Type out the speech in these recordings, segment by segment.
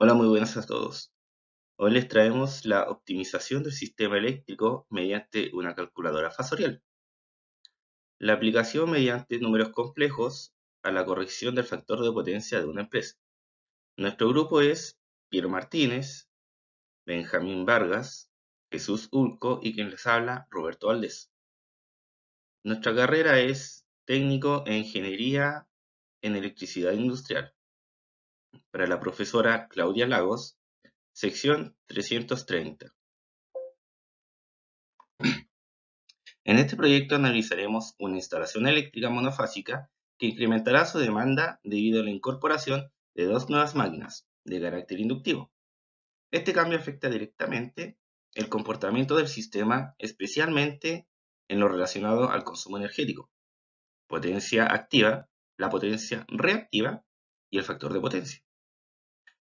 Hola, muy buenas a todos. Hoy les traemos la optimización del sistema eléctrico mediante una calculadora fasorial. La aplicación mediante números complejos a la corrección del factor de potencia de una empresa. Nuestro grupo es Piero Martínez, Benjamín Vargas, Jesús Ulco y quien les habla, Roberto Valdés. Nuestra carrera es técnico en ingeniería en electricidad industrial. Para la profesora Claudia Lagos, sección 330. En este proyecto analizaremos una instalación eléctrica monofásica que incrementará su demanda debido a la incorporación de dos nuevas máquinas de carácter inductivo. Este cambio afecta directamente el comportamiento del sistema, especialmente en lo relacionado al consumo energético, potencia activa, la potencia reactiva y el factor de potencia.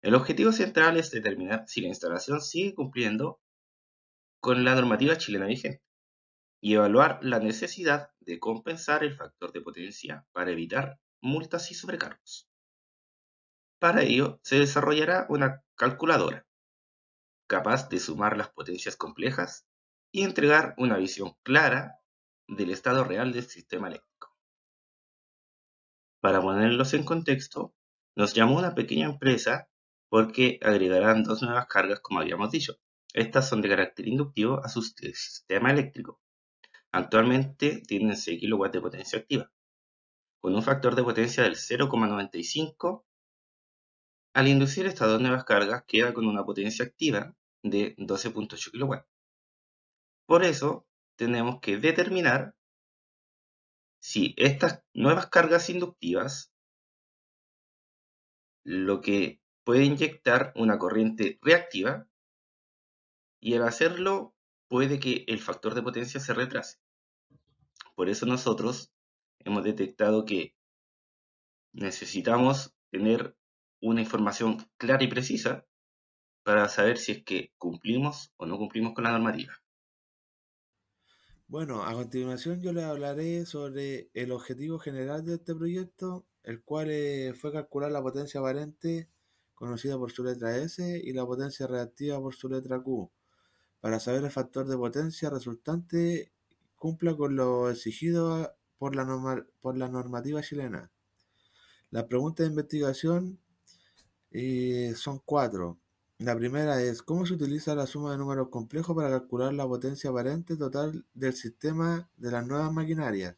El objetivo central es determinar si la instalación sigue cumpliendo con la normativa chilena vigente y evaluar la necesidad de compensar el factor de potencia para evitar multas y sobrecargos. Para ello, se desarrollará una calculadora capaz de sumar las potencias complejas y entregar una visión clara del estado real del sistema eléctrico. Para ponerlos en contexto, nos llamó una pequeña empresa porque agregarán dos nuevas cargas como habíamos dicho. Estas son de carácter inductivo a su sistema eléctrico. Actualmente tienen 6 kW de potencia activa, con un factor de potencia del 0,95. Al inducir estas dos nuevas cargas queda con una potencia activa de 12,8 kW. Por eso tenemos que determinar si estas nuevas cargas inductivas lo que puede inyectar una corriente reactiva y al hacerlo puede que el factor de potencia se retrase. Por eso nosotros hemos detectado que necesitamos tener una información clara y precisa para saber si es que cumplimos o no cumplimos con la normativa. Bueno, a continuación yo les hablaré sobre el objetivo general de este proyecto, el cual fue calcular la potencia aparente, conocida por su letra S, y la potencia reactiva por su letra Q, para saber el factor de potencia resultante cumpla con lo exigido por la normativa chilena. Las preguntas de investigación son cuatro. La primera es, ¿cómo se utiliza la suma de números complejos para calcular la potencia aparente total del sistema de las nuevas maquinarias?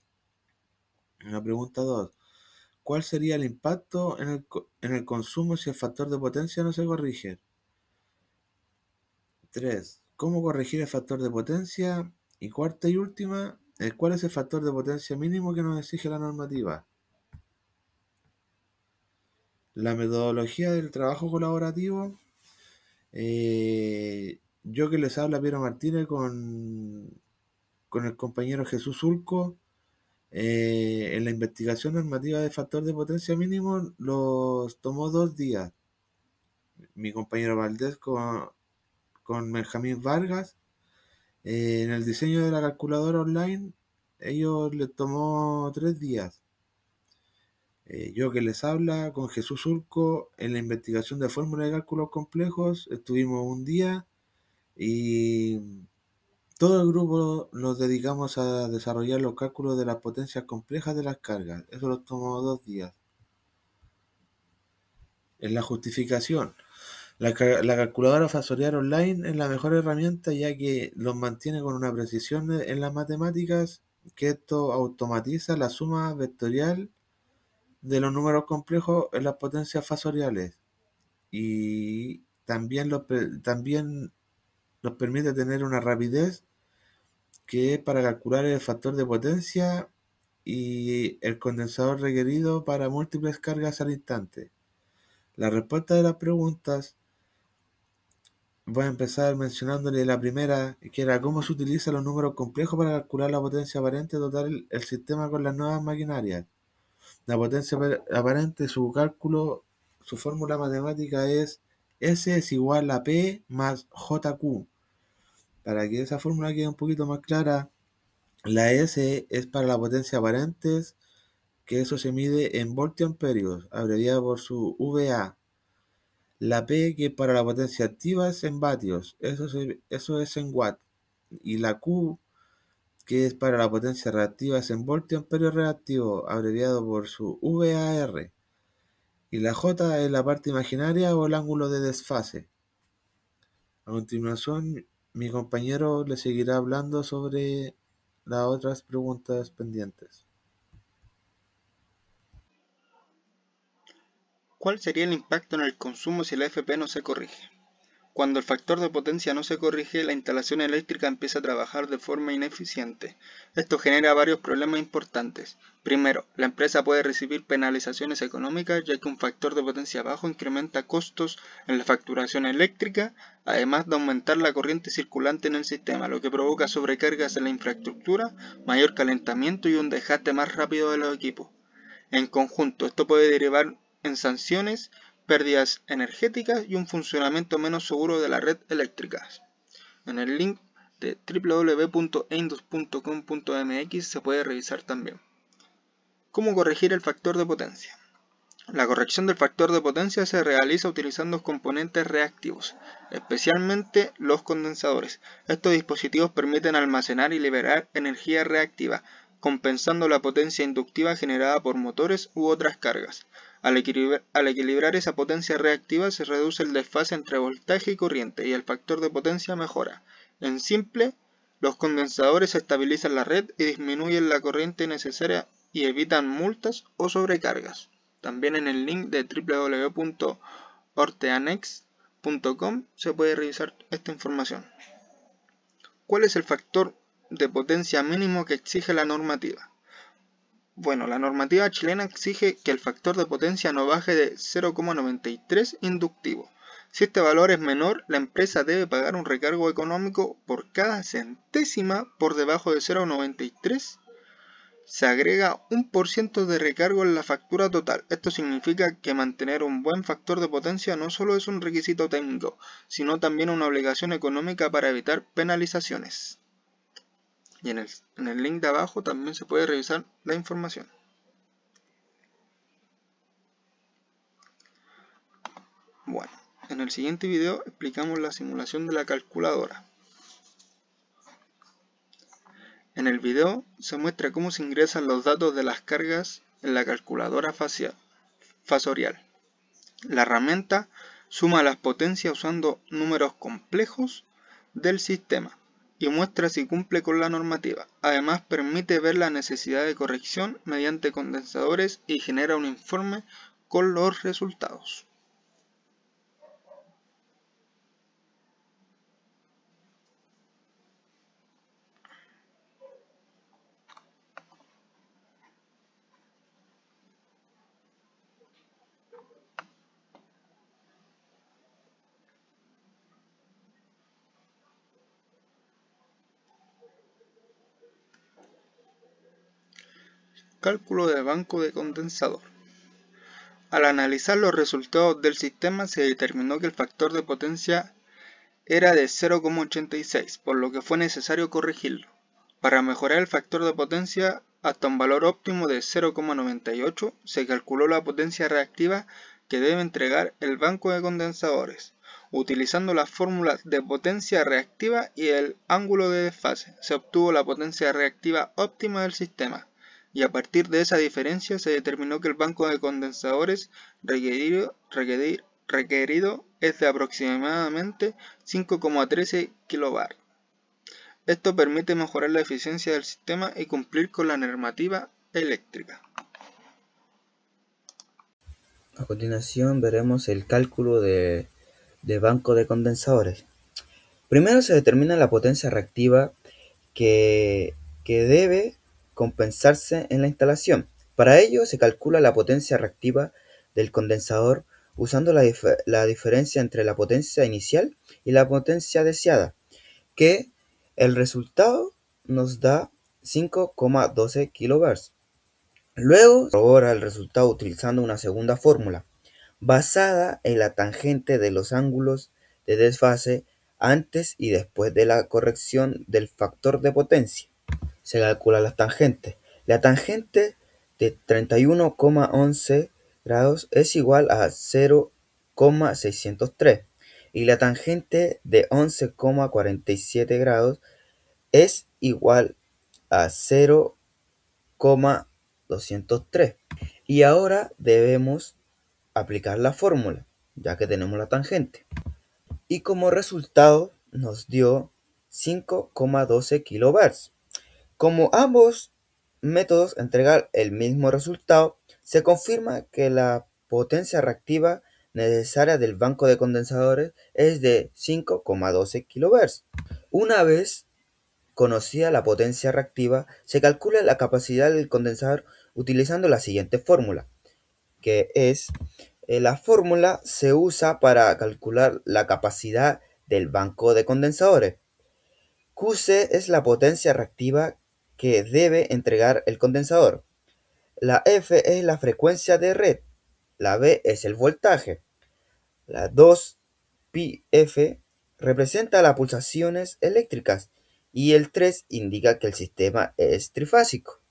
La pregunta 2, ¿cuál sería el impacto en el consumo si el factor de potencia no se corrige? 3, ¿cómo corregir el factor de potencia? Y cuarta y última, ¿cuál es el factor de potencia mínimo que nos exige la normativa? La metodología del trabajo colaborativo. Yo que les habla Piero Martínez con el compañero Jesús Ulco, en la investigación normativa de factor de potencia mínimo los tomó 2 días. Mi compañero Valdés con Benjamín Vargas, en el diseño de la calculadora online, ellos les tomó 3 días. Yo que les habla con Jesús Ulco, en la investigación de fórmulas de cálculos complejos, estuvimos un día y todo el grupo nos dedicamos a desarrollar los cálculos de las potencias complejas de las cargas. Eso nos tomó 2 días. En la justificación, la calculadora fasorial online es la mejor herramienta ya que los mantiene con una precisión en las matemáticas que esto automatiza la suma vectorial de los números complejos en las potencias fasoriales y también nos permite tener una rapidez que es para calcular el factor de potencia y el condensador requerido para múltiples cargas al instante. La respuesta de las preguntas, voy a empezar mencionándole la primera, que era cómo se utilizan los números complejos para calcular la potencia aparente total del sistema con las nuevas maquinarias. La potencia aparente, su cálculo, su fórmula matemática es S es igual a P más JQ. Para que esa fórmula quede un poquito más clara, la S es para la potencia aparente, que eso se mide en voltios amperios, abreviado por su VA. La P, que para la potencia activa, es en vatios, eso es en watt. Y la Q, que es para la potencia reactiva, es en voltio amperio reactivo, abreviado por su VAR. Y la J es la parte imaginaria o el ángulo de desfase. A continuación, mi compañero le seguirá hablando sobre las otras preguntas pendientes. ¿Cuál sería el impacto en el consumo si la FP no se corrige? Cuando el factor de potencia no se corrige, la instalación eléctrica empieza a trabajar de forma ineficiente. Esto genera varios problemas importantes. Primero, la empresa puede recibir penalizaciones económicas ya que un factor de potencia bajo incrementa costos en la facturación eléctrica, además de aumentar la corriente circulante en el sistema, lo que provoca sobrecargas en la infraestructura, mayor calentamiento y un desgaste más rápido de los equipos. En conjunto, esto puede derivar en sanciones, pérdidas energéticas y un funcionamiento menos seguro de la red eléctrica. En el link de www.eindus.com.mx se puede revisar también. ¿Cómo corregir el factor de potencia? La corrección del factor de potencia se realiza utilizando componentes reactivos, especialmente los condensadores. Estos dispositivos permiten almacenar y liberar energía reactiva, compensando la potencia inductiva generada por motores u otras cargas. Al equilibrar esa potencia reactiva se reduce el desfase entre voltaje y corriente y el factor de potencia mejora. En simple, los condensadores estabilizan la red y disminuyen la corriente necesaria y evitan multas o sobrecargas. También en el link de www.orteanex.com se puede revisar esta información. ¿Cuál es el factor de potencia mínimo que exige la normativa? Bueno, la normativa chilena exige que el factor de potencia no baje de 0,93 inductivo. Si este valor es menor, la empresa debe pagar un recargo económico por cada centésima por debajo de 0,93. Se agrega 1% de recargo en la factura total. Esto significa que mantener un buen factor de potencia no solo es un requisito técnico, sino también una obligación económica para evitar penalizaciones. Y en el link de abajo también se puede revisar la información. Bueno, en el siguiente video explicamos la simulación de la calculadora. En el video se muestra cómo se ingresan los datos de las cargas en la calculadora fasorial. La herramienta suma las potencias usando números complejos del sistema y muestra si cumple con la normativa. Además permite ver la necesidad de corrección mediante condensadores y genera un informe con los resultados. Cálculo de banco de condensador. Al analizar los resultados del sistema se determinó que el factor de potencia era de 0,86, por lo que fue necesario corregirlo. Para mejorar el factor de potencia hasta un valor óptimo de 0,98, se calculó la potencia reactiva que debe entregar el banco de condensadores. Utilizando las fórmulas de potencia reactiva y el ángulo de desfase, se obtuvo la potencia reactiva óptima del sistema, y a partir de esa diferencia se determinó que el banco de condensadores requerido es de aproximadamente 5,13 kVA. Esto permite mejorar la eficiencia del sistema y cumplir con la normativa eléctrica. A continuación veremos el cálculo de banco de condensadores. Primero se determina la potencia reactiva que debe compensarse en la instalación. Para ello se calcula la potencia reactiva del condensador usando la diferencia entre la potencia inicial y la potencia deseada, que el resultado nos da 5,12 kV. Luego, corrobora el resultado utilizando una segunda fórmula, basada en la tangente de los ángulos de desfase antes y después de la corrección del factor de potencia. Se calcula las tangentes. La tangente de 31,11 grados es igual a 0,93 0,603 y la tangente de 11,47 grados es igual a 0,203. Y ahora debemos aplicar la fórmula, ya que tenemos la tangente. Y como resultado nos dio 5,12 kHz. Como ambos métodos entregan el mismo resultado, se confirma que la potencia reactiva necesaria del banco de condensadores es de 5,12 kHz. Una vez conocida la potencia reactiva, se calcula la capacidad del condensador utilizando la siguiente fórmula, que es la fórmula se usa para calcular la capacidad del banco de condensadores. Qc es la potencia reactiva que debe entregar el condensador. La F es la frecuencia de red. La B es el voltaje. La 2πf representa las pulsaciones eléctricas y el 3 indica que el sistema es trifásico.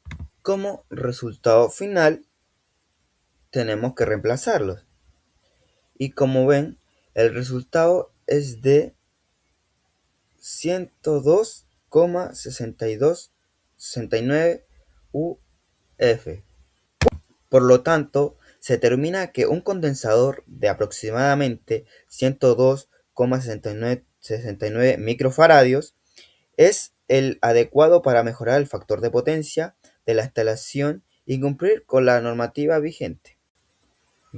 Como resultado final tenemos que reemplazarlos. Y como ven, el resultado es de 102,6269 UF. Por lo tanto, se determina que un condensador de aproximadamente 102,69 microfaradios es el adecuado para mejorar el factor de potencia de la instalación y cumplir con la normativa vigente.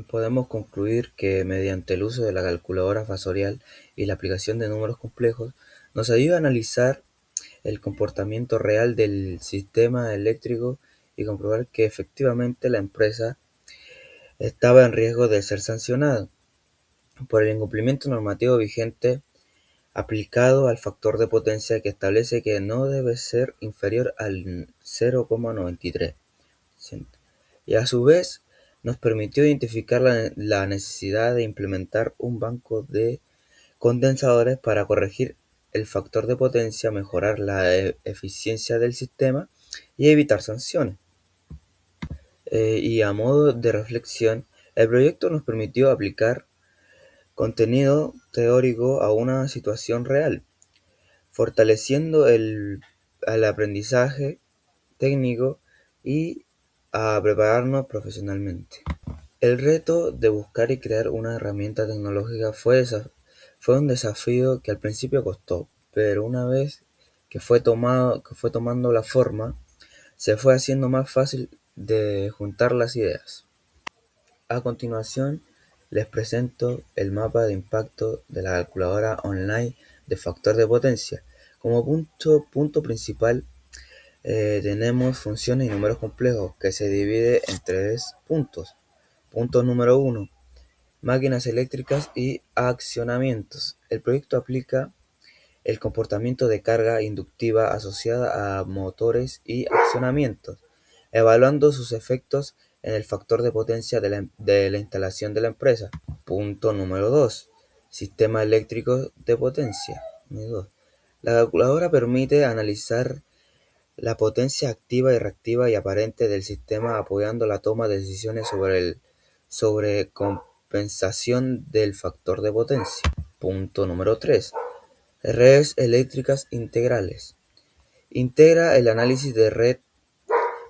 Podemos concluir que mediante el uso de la calculadora fasorial y la aplicación de números complejos nos ayuda a analizar el comportamiento real del sistema eléctrico y comprobar que efectivamente la empresa estaba en riesgo de ser sancionada por el incumplimiento normativo vigente aplicado al factor de potencia, que establece que no debe ser inferior al 0,93%. Y a su vez nos permitió identificar la necesidad de implementar un banco de condensadores para corregir el factor de potencia, mejorar la eficiencia del sistema y evitar sanciones. Y a modo de reflexión, el proyecto nos permitió aplicar contenido teórico a una situación real, fortaleciendo el aprendizaje técnico y a prepararnos profesionalmente. El reto de buscar y crear una herramienta tecnológica fue un desafío que al principio costó, pero una vez que fue tomando la forma, se fue haciendo más fácil de juntar las ideas. A continuación, les presento el mapa de impacto de la calculadora online de factor de potencia. Como punto principal, tenemos funciones y números complejos, que se divide en 3 puntos. Punto número 1. Máquinas eléctricas y accionamientos. El proyecto aplica el comportamiento de carga inductiva asociada a motores y accionamientos, evaluando sus efectos en el factor de potencia de la instalación de la empresa. Punto número 2. Sistema eléctrico de potencia. La calculadora permite analizar la potencia activa y reactiva y aparente del sistema, apoyando la toma de decisiones sobre compensación del factor de potencia. Punto número 3. Redes eléctricas integrales. Integra el análisis de red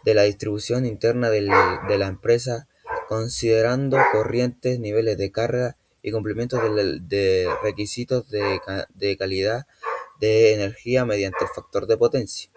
de la distribución interna de la empresa, considerando corrientes, niveles de carga y cumplimiento de requisitos de calidad de energía mediante el factor de potencia.